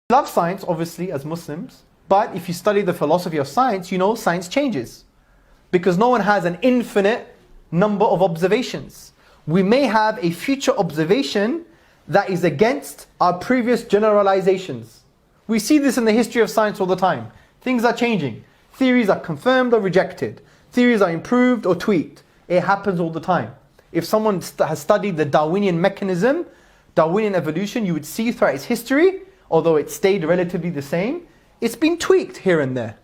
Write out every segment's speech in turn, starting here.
love science, obviously, as Muslims, but if you study the philosophy of science, you know science changes. Because no one has an infinite number of observations. We may have a future observation that is against our previous generalizations. We see this in the history of science all the time. Things are changing. Theories are confirmed or rejected. Theories are improved or tweaked. It happens all the time. If someone has studied the Darwinian mechanism, Darwinian evolution, you would see throughout its history, although it stayed relatively the same, it's been tweaked here and there,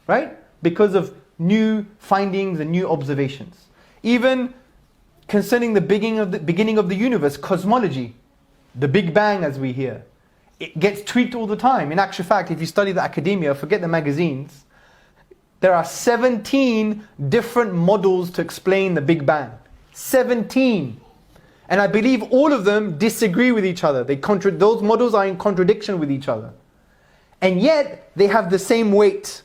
right? Because of new findings and new observations. Even concerning the beginning of the universe, cosmology, the Big Bang as we hear, it gets tweaked all the time. In actual fact, if you study the academia, forget the magazines, there are 17 different models to explain the Big Bang. 17. And I believe all of them disagree with each other. Those models are in contradiction with each other. And yet, they have the same weight.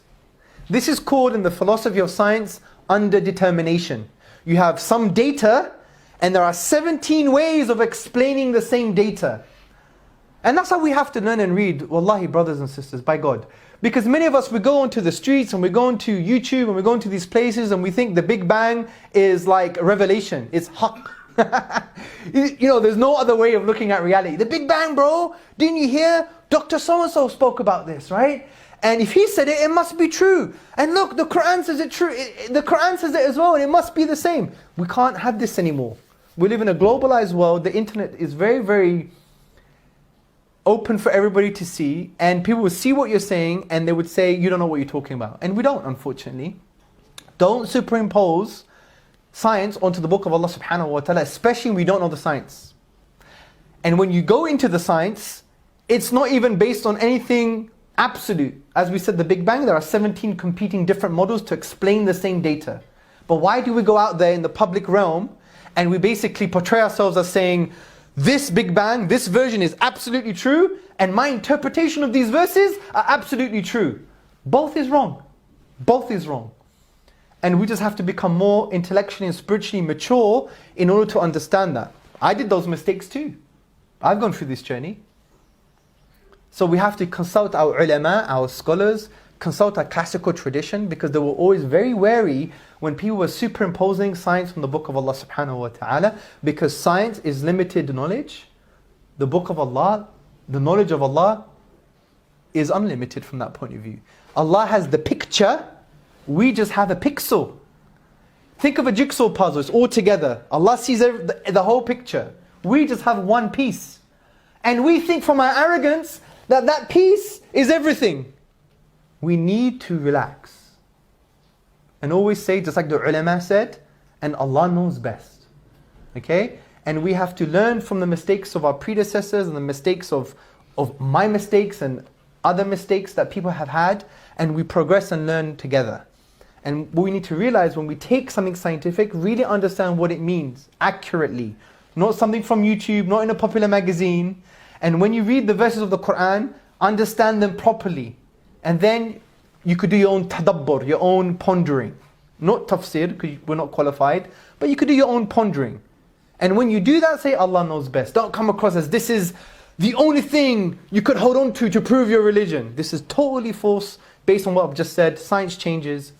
This is called, in the philosophy of science, underdetermination. You have some data, and there are 17 ways of explaining the same data. And that's how we have to learn and read, wallahi, brothers and sisters, by God. Because many of us, we go onto the streets, and we go onto YouTube, and we go into these places, and we think the Big Bang is like revelation. It's haqq. You know, there's no other way of looking at reality. The Big Bang, bro, didn't you hear? Dr. So-and-so spoke about this, right? And if he said it, it must be true. And look, the Quran says it true. The Quran says it as well, and it must be the same. We can't have this anymore. We live in a globalized world. The internet is very, very open for everybody to see. And people would see what you're saying, and they would say, you don't know what you're talking about. And we don't, unfortunately. Don't superimpose science onto the book of Allah subhanahu wa ta'ala, especially when we don't know the science. And when you go into the science, it's not even based on anything absolute. As we said, the Big Bang, there are 17 competing different models to explain the same data. But why do we go out there in the public realm and we basically portray ourselves as saying, this Big Bang, this version is absolutely true, and my interpretation of these verses are absolutely true? Both is wrong. Both is wrong. And we just have to become more intellectually and spiritually mature in order to understand that. I did those mistakes too. I've gone through this journey. So we have to consult our ulama, our scholars, consult our classical tradition, because they were always very wary when people were superimposing science from the book of Allah subhanahu wa ta'ala, because science is limited knowledge. The book of Allah, the knowledge of Allah is unlimited from that point of view. Allah has the picture, we just have a pixel. Think of a jigsaw puzzle, it's all together. Allah sees the whole picture. We just have one piece. And we think from our arrogance that that piece is everything. We need to relax. And always say, just like the ulama said, and Allah knows best. Okay? And we have to learn from the mistakes of our predecessors and the mistakes of my mistakes and other mistakes that people have had, and we progress and learn together. And we need to realize, when we take something scientific, really understand what it means accurately. Not something from YouTube, not in a popular magazine. And when you read the verses of the Quran, understand them properly. And then you could do your own tadabbur, your own pondering. Not tafsir, because we're not qualified, but you could do your own pondering. And when you do that, say, Allah knows best. Don't come across as this is the only thing you could hold on to prove your religion. This is totally false based on what I've just said. Science changes.